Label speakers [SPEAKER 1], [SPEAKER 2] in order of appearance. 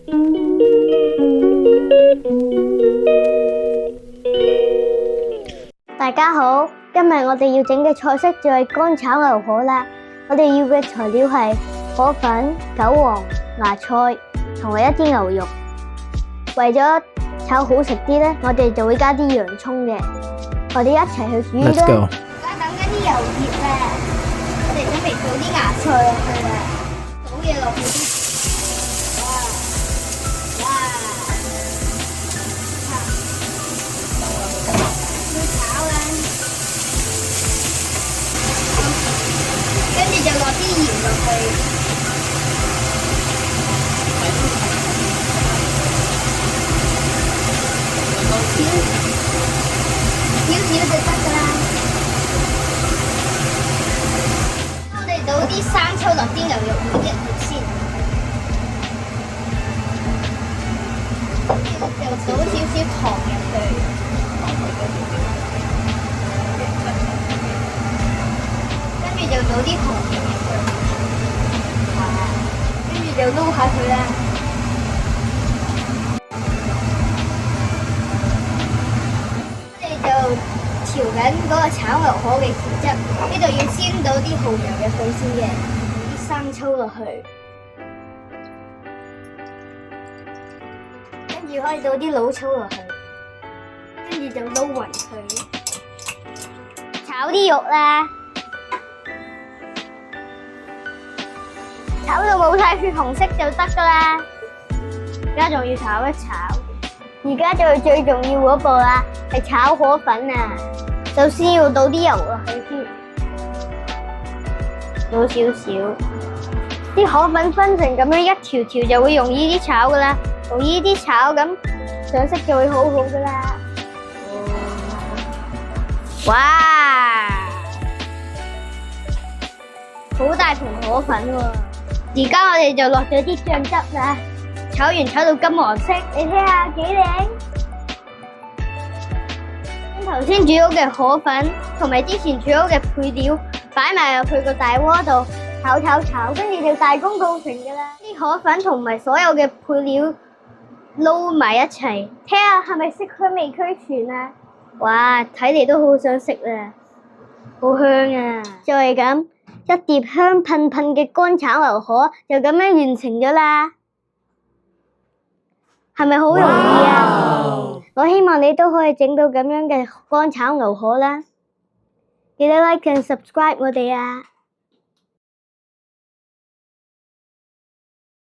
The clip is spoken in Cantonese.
[SPEAKER 1] 大家好，今日我哋要整嘅菜式就係乾炒牛河啦。我哋要嘅材料係河粉、韭黃、芽菜同埋一啲牛肉。為咗炒好食啲咧，我哋就會加啲洋葱嘅。我哋一齊去煮啦。
[SPEAKER 2] Let's go。
[SPEAKER 1] 而家等緊啲油熱啦，我哋準備倒啲芽菜落去啦，倒嘢落去。跟住就落啲鹽落去，少少就得㗎啦。我哋倒啲生抽落啲牛肉面入去先，跟住就倒少少糖入去。跟住就倒啲糖入去，跟住就撈下佢啦。我哋就調緊嗰個炒牛河嘅調汁，呢度要先倒啲蠔油入去先嘅，倒啲生抽落去，跟住可以倒啲老抽落去，跟住就撈勻佢，炒啲肉啦。炒到冇晒血紅色就得噶啦，而家仲要炒一炒。而家就係最重要嗰步啦，係炒河粉啊！首先要倒啲油落去先，倒少少，啲河粉分成咁樣一條條就會容易啲炒噶啦，容易啲炒咁上色就會好好噶啦。哇！好大盤河粉喎！而家我哋就落咗啲醬汁啦，炒完炒到金黃色，你睇下幾靚。將頭先煮好嘅河粉同埋之前煮好嘅配料擺埋入去個大鍋度炒，跟住就大功告成噶啦。啲河粉同埋所有嘅配料撈埋一齊，睇下係咪色香味俱全啊！哇，睇嚟都好想食啦，好香啊！就係咁。一碟香噴噴嘅乾炒牛河就咁樣完成咗啦，係咪好容易啊？我希望你都可以整到咁樣嘅乾炒牛河啦，記得 like and subscribe 我哋啊！